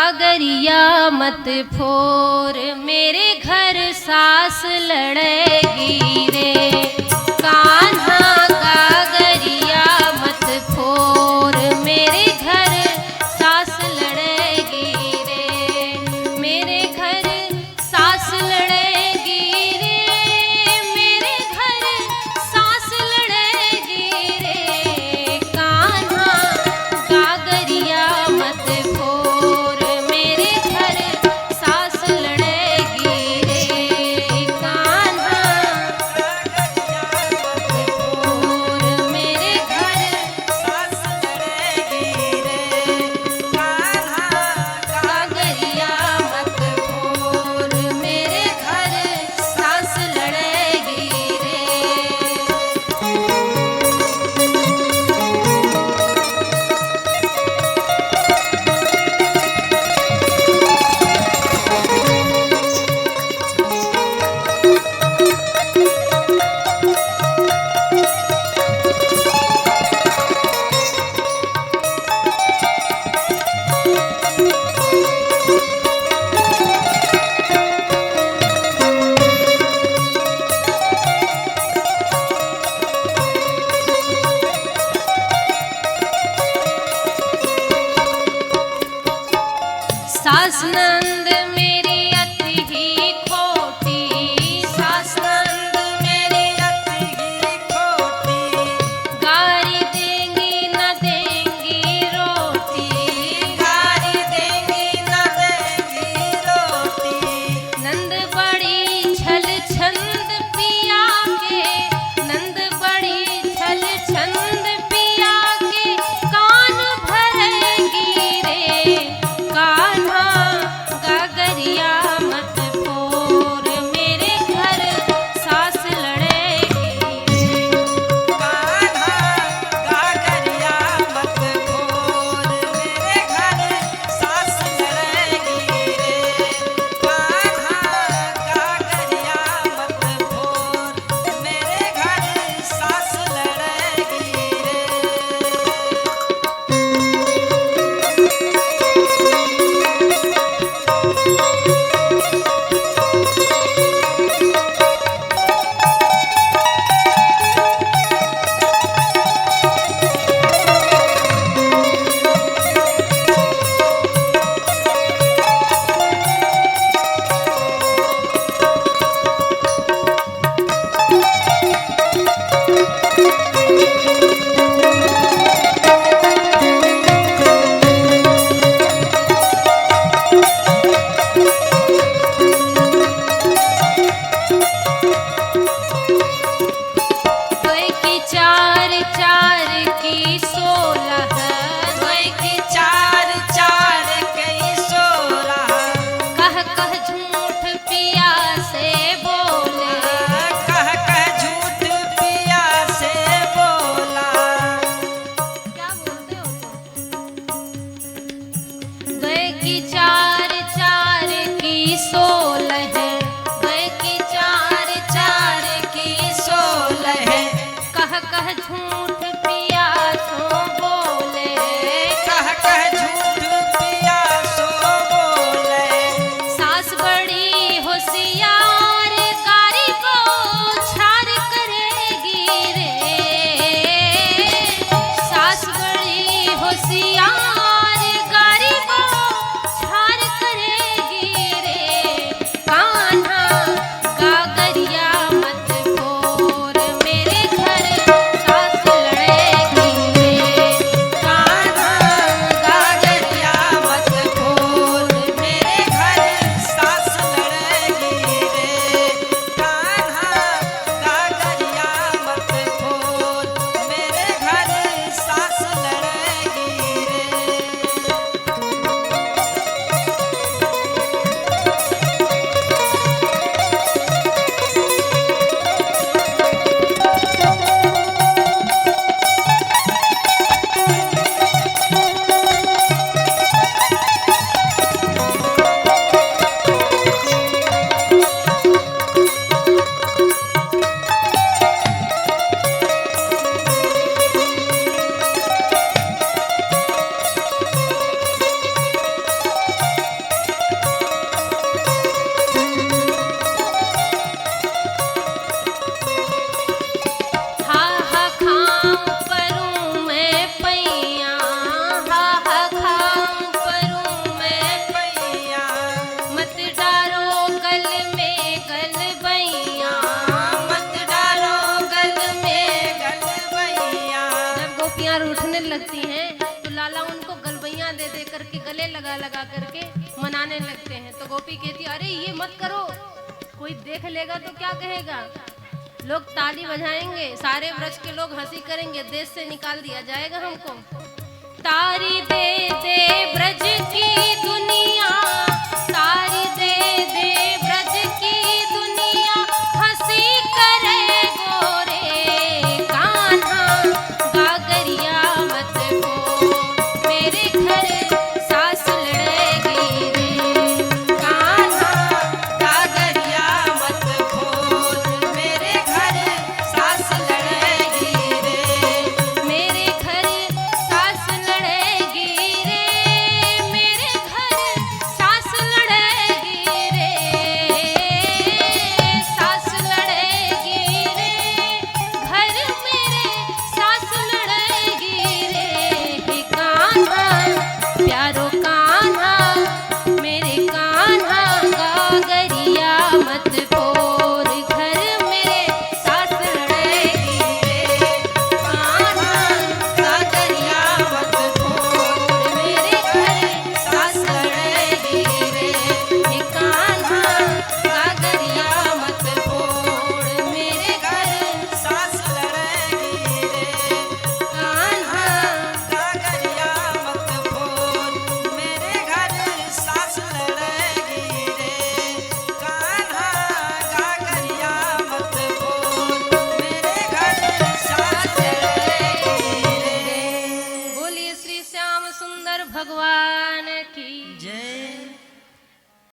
गागरिया मत फोर, मेरे घर सास लड़ेगी रे। कान्हा गागरिया मत फोर, मेरे घर सास लड़ेगी रे। मेरे घर सास लड़ेगी रे, मेरे घर सास लड़ेगी रे। कान्हा गागरिया मत फोर, मेरे घर सास लड़ेगी रे। कान्हा गागरिया मत फोर, मेरे घर सास लड़ेगी रे। कान्हा गागरिया मत फोर, मेरे घर सास लड़ेगी रे। सास नंद मेरी अति ही खोटी, सास नंद मेरी अति ही खोटी। गारी देंगी न देंगी रोटी, गारी देंगी न देंगी रोटी। नंद बड़ी छल छंद पिया के, नंद बड़ी छल छंद पिया के। कान भरेगी रे। कान्हा गागरिया मत फोर, मेरे घर सास लड़ेगी रे। कान्हा गागरिया मत फोर, मेरे घर सास लड़ेगी रे। कान्हा गागरिया मत फोर, मेरे घर सास लड़ेगी रे। द्वय की चार चार की 16, द्वय की चार चार की 16। कह कह झूठ पिया से बोले, कह कह झूठ पिया से बोला। क्या बोलते हो तुम? द्वय की चार चार की 16, द्वय की चार चार की 16। कह कह झूठ पिया सो बोले, कह कह झूठ पिया सो बोले। सास बड़ी होशियार, गारी बौछार करेगी रे। सास बड़ी होशियार, गारी बौछार गले लगा लगा करके मनाने लगते हैं। तो गोपी कहती अरे ये मत करो, कोई देख लेगा तो क्या कहेगा, लोग ताली बजाएंगे, सारे व्रज के लोग हंसी करेंगे, देश से निकाल दिया जाएगा हमको। तारी दे दे ब्रज की दुनिया, तारी दे दे ब्रज की दुनिया, हंसी करे गोरे कान्हा, गागरिया मत खो, मेरे घर सास लड़ेगी रे कान्हा, गागरिया मत खोल, मेरे घर सास लड़ेगी रे, मेरे घर सास लड़ेगी रे, मेरे घर सास लड़ेगी रे, सास लड़ेगी रे, घर मेरे सास लड़ेगी रे, हे कान्हा प्यारो कान्हा, मेरे कान्हा गागरिया मत फोर, घर मेरे सास लड़ेगी रे कान्हा, गागरिया मत फोर, मेरे घर सास लड़ेगी रे, हे कान्हा गागरिया मत फोर, मेरे घर सास लड़ेगी रे कान्हा। गागरिया मत खोल, मेरे घर सास लड़ेगी रे कान्हा, गागरिया मत खोल, मेरे घर सास लड़ेगी रे। बोलिए श्री श्याम सुंदर भगवान की जय।